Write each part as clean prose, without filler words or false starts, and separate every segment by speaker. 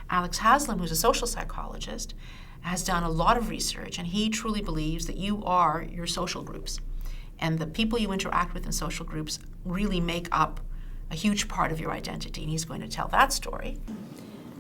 Speaker 1: Alex Haslam, who's a social psychologist, has done a lot of research, and he truly believes that you are your social groups. And the people you interact with in social groups really make up a huge part of your identity, and he's going to tell that story.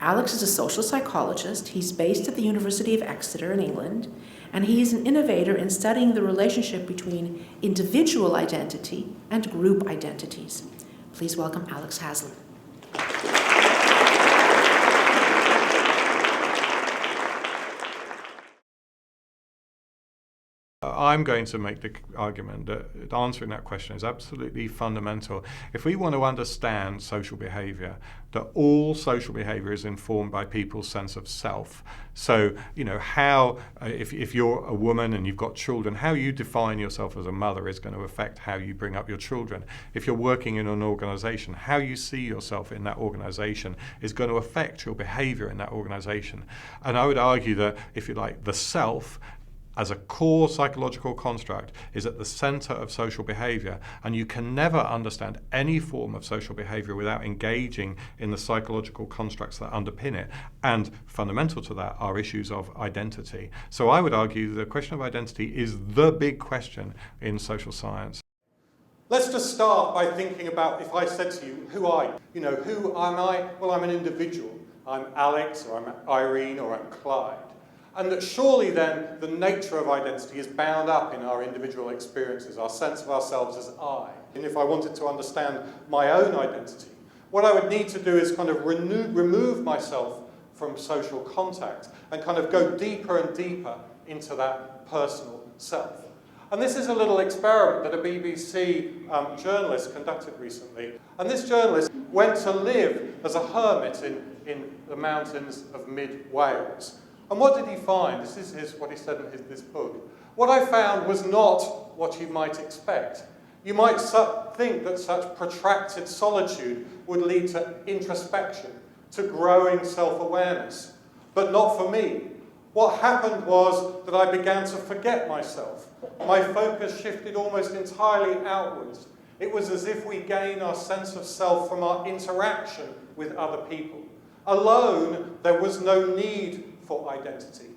Speaker 1: Alex is a social psychologist. He's based at the University of Exeter in England, and he's an innovator in studying the relationship between individual identity and group identities. Please welcome Alex Haslam.
Speaker 2: I'm going to make the argument that answering that question is absolutely fundamental. If we want to understand social behavior, that all social behavior is informed by people's sense of self. So, how, if you're a woman and you've got children, how you define yourself as a mother is going to affect how you bring up your children. If you're working in an organization, how you see yourself in that organization is going to affect your behavior in that organization. And I would argue that, if you like, the self as a core psychological construct is at the center of social behavior, and you can never understand any form of social behavior without engaging in the psychological constructs that underpin it. And fundamental to that are issues of identity. So I would argue the question of identity is the big question in social science.
Speaker 3: Let's just start by thinking about, if I said to you, who are you? Who am I? Well, I'm an individual. I'm Alex, or I'm Irene, or I'm Clyde. And that surely then the nature of identity is bound up in our individual experiences, our sense of ourselves as I. And if I wanted to understand my own identity, what I would need to do is kind of remove myself from social contact and kind of go deeper and deeper into that personal self. And this is a little experiment that a BBC journalist conducted recently. And this journalist went to live as a hermit in the mountains of mid-Wales. And what did he find? This is what he said in this book. What I found was not what you might expect. You might think that such protracted solitude would lead to introspection, to growing self-awareness. But not for me. What happened was that I began to forget myself. My focus shifted almost entirely outwards. It was as if we gain our sense of self from our interaction with other people. Alone, there was no need for identity,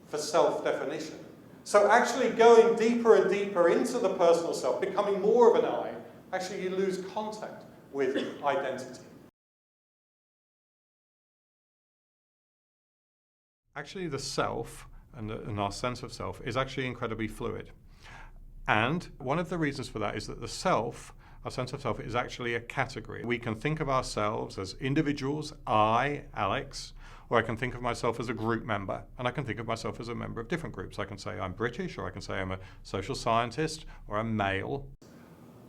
Speaker 3: for self-definition. So actually going deeper and deeper into the personal self, becoming more of an I, actually you lose contact with identity.
Speaker 2: Actually, the self and our sense of self is actually incredibly fluid. And one of the reasons for that is that the self, our sense of self, is actually a category. We can think of ourselves as individuals, I, Alex, or I can think of myself as a group member, and I can think of myself as a member of different groups. I can say I'm British, or I can say I'm a social scientist, or I'm male.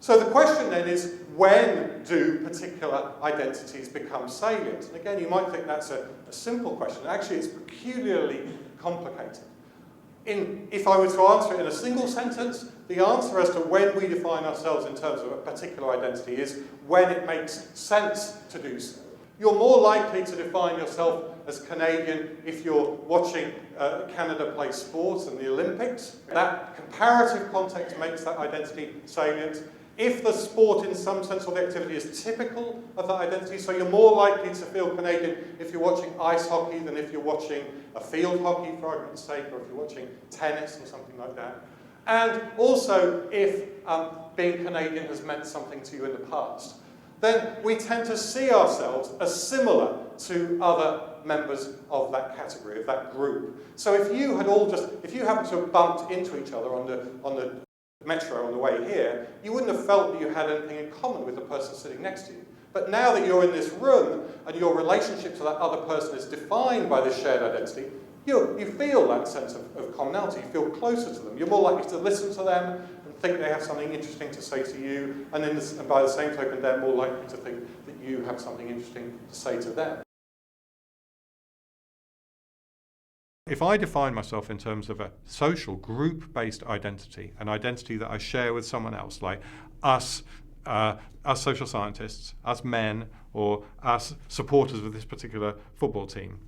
Speaker 3: So the question then is, when do particular identities become salient? And again, you might think that's a simple question. Actually, it's peculiarly complicated. If I were to answer it in a single sentence, the answer as to when we define ourselves in terms of a particular identity is when it makes sense to do so. You're more likely to define yourself as Canadian if you're watching Canada play sports and the Olympics. That comparative context makes that identity salient. If the sport in some sense or the activity is typical of that identity, so you're more likely to feel Canadian if you're watching ice hockey than if you're watching a field hockey, for argument's sake, or if you're watching tennis or something like that. And also if being Canadian has meant something to you in the past. Then we tend to see ourselves as similar to other members of that category, of that group. So if you happened to have bumped into each other on the metro on the way here, you wouldn't have felt that you had anything in common with the person sitting next to you. But now that you're in this room and your relationship to that other person is defined by this shared identity, you feel that sense of commonality, you feel closer to them. You're more likely to listen to them and think they have something interesting to say to you, and by the same token, they're more likely to think that you have something interesting to say to them.
Speaker 2: If I define myself in terms of a social group-based identity, an identity that I share with someone else, like us social scientists, us men, or us supporters of this particular football team,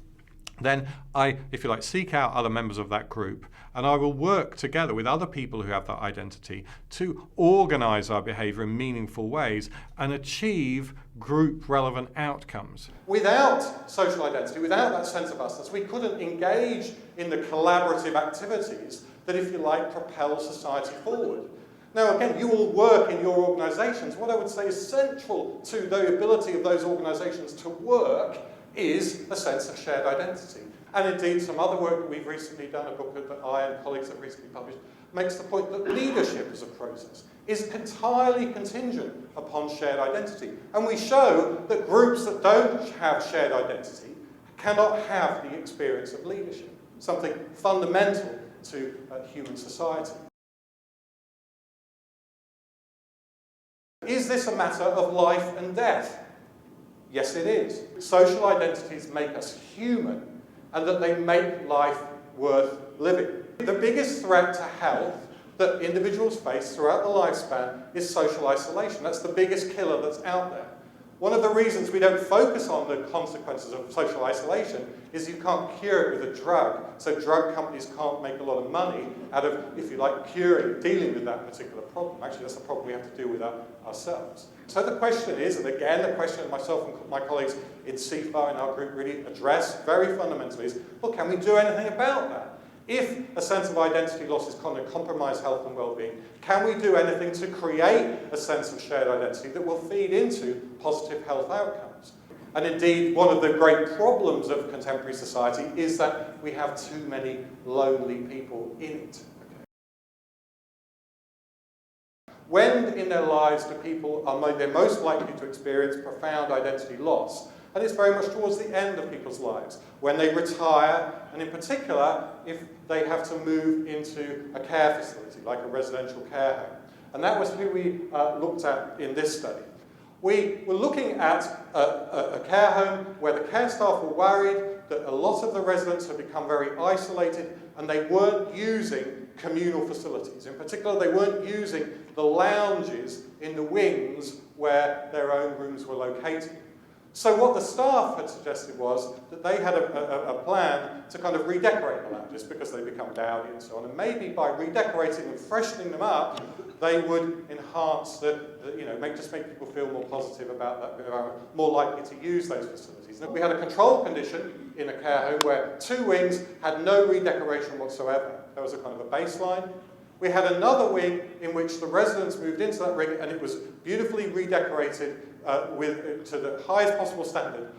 Speaker 2: then I, if you like, seek out other members of that group, and I will work together with other people who have that identity to organize our behavior in meaningful ways and achieve group relevant outcomes.
Speaker 3: Without social identity, without that sense of usness, we couldn't engage in the collaborative activities that, if you like, propel society forward. Now, again, you all work in your organizations. What I would say is central to the ability of those organizations to work is a sense of shared identity. And indeed, some other work that we've recently done, a book that I and colleagues have recently published, makes the point that leadership as a process is entirely contingent upon shared identity. And we show that groups that don't have shared identity cannot have the experience of leadership, something fundamental to human society. Is this a matter of life and death? Yes, it is. Social identities make us human, and that they make life worth living. The biggest threat to health that individuals face throughout the lifespan is social isolation. That's the biggest killer that's out there. One of the reasons we don't focus on the consequences of social isolation is you can't cure it with a drug. So drug companies can't make a lot of money out of, if you like, dealing with that particular problem. Actually, that's a problem we have to deal with ourselves. So the question is, and again, the question that myself and my colleagues in CIFAR in our group really address very fundamentally is, well, can we do anything about that? If a sense of identity loss is going to compromise health and well-being, can we do anything to create a sense of shared identity that will feed into positive health outcomes? And indeed, one of the great problems of contemporary society is that we have too many lonely people in it. When in their lives do people they're most likely to experience profound identity loss? And it's very much towards the end of people's lives, when they retire, and in particular, if they have to move into a care facility, like a residential care home. And that was who we looked at in this study. We were looking at a care home where the care staff were worried that a lot of the residents had become very isolated and they weren't using communal facilities. In particular, they weren't using the lounges in the wings where their own rooms were located. So what the staff had suggested was that they had a plan to kind of redecorate the lounges because they become dowdy and so on. And maybe by redecorating and freshening them up, they would enhance make people feel more positive about that, more likely to use those facilities. Now, we had a control condition in a care home where 2 wings had no redecoration whatsoever. There was a kind of a baseline. We had another wing in which the residents moved into that wing and it was beautifully redecorated to the highest possible standard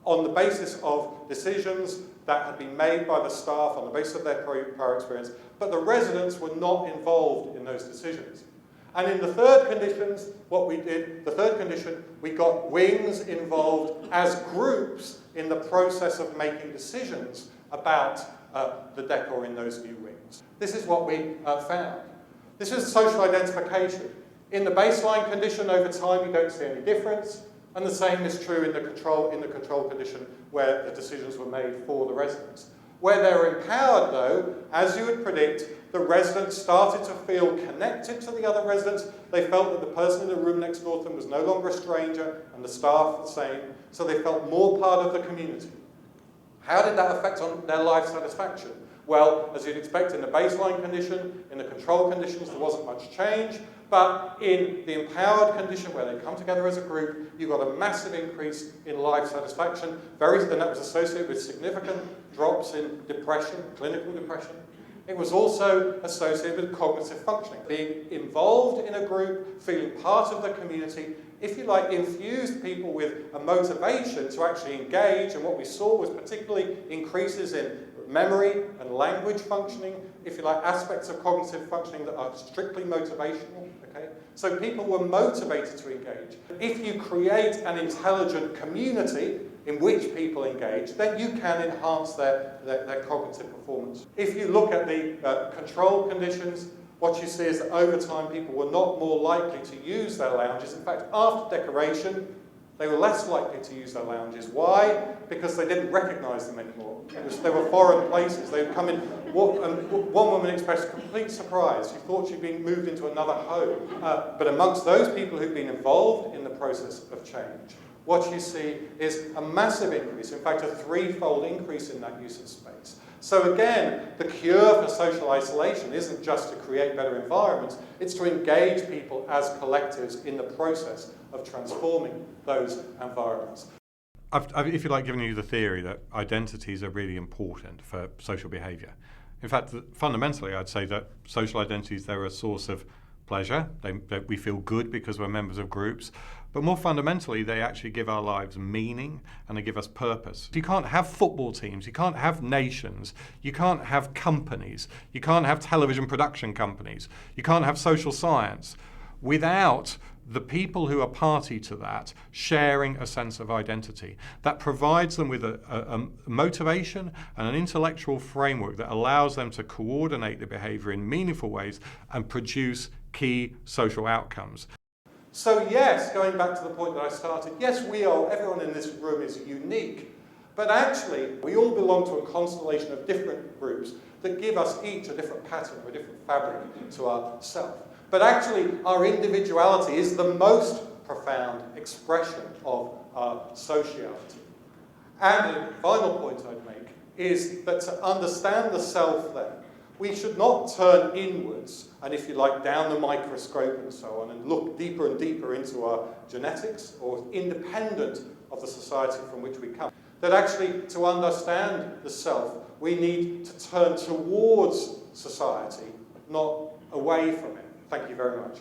Speaker 3: on the basis of decisions that had been made by the staff on the basis of their prior experience, but the residents were not involved in those decisions. And in the third condition, we got wings involved as groups in the process of making decisions about the decor in those new wings. This is what we found. This is social identification. In the baseline condition, over time, you don't see any difference, and the same is true in the control condition where the decisions were made for the residents. Where they were empowered, though, as you would predict, the residents started to feel connected to the other residents. They felt that the person in the room next door to them was no longer a stranger, and the staff the same, so they felt more part of the community. How did that affect on their life satisfaction? Well, as you'd expect in the baseline condition, in the control conditions, there wasn't much change. But in the empowered condition, where they come together as a group, you got a massive increase in life satisfaction, and that was associated with significant drops in depression, clinical depression. It was also associated with cognitive functioning. Being involved in a group, feeling part of the community, if you like, infused people with a motivation to actually engage, and what we saw was particularly increases in memory and language functioning, if you like, aspects of cognitive functioning that are strictly motivational, okay? So people were motivated to engage. If you create an intelligent community in which people engage, then you can enhance their cognitive performance. If you look at the control conditions, what you see is that over time people were not more likely to use their lounges. In fact, after decoration, they were less likely to use their lounges. Why? Because they didn't recognise them anymore. They were foreign places. They would come in. One woman expressed complete surprise. She thought she'd been moved into another home. But amongst those people who'd been involved in the process of change, what you see is a massive increase, in fact a threefold increase in that use of space. So again, the cure for social isolation isn't just to create better environments, it's to engage people as collectives in the process of transforming those environments.
Speaker 2: I've, if you like, given you the theory that identities are really important for social behaviour. In fact, fundamentally, I'd say that social identities, they're a source of pleasure. We feel good because we're members of groups. But more fundamentally, they actually give our lives meaning and they give us purpose. You can't have football teams, you can't have nations, you can't have companies, you can't have television production companies, you can't have social science without the people who are party to that sharing a sense of identity. That provides them with a motivation and an intellectual framework that allows them to coordinate the behaviour in meaningful ways and produce key social outcomes.
Speaker 3: So yes, going back to the point that I started, yes, everyone in this room is unique, but actually we all belong to a constellation of different groups that give us each a different pattern or a different fabric to ourself. But actually our individuality is the most profound expression of our sociality. And the final point I'd make is that to understand the self then, we should not turn inwards and, if you like, down the microscope and so on and look deeper and deeper into our genetics or independent of the society from which we come. That actually, to understand the self, we need to turn towards society, not away from it. Thank you very much.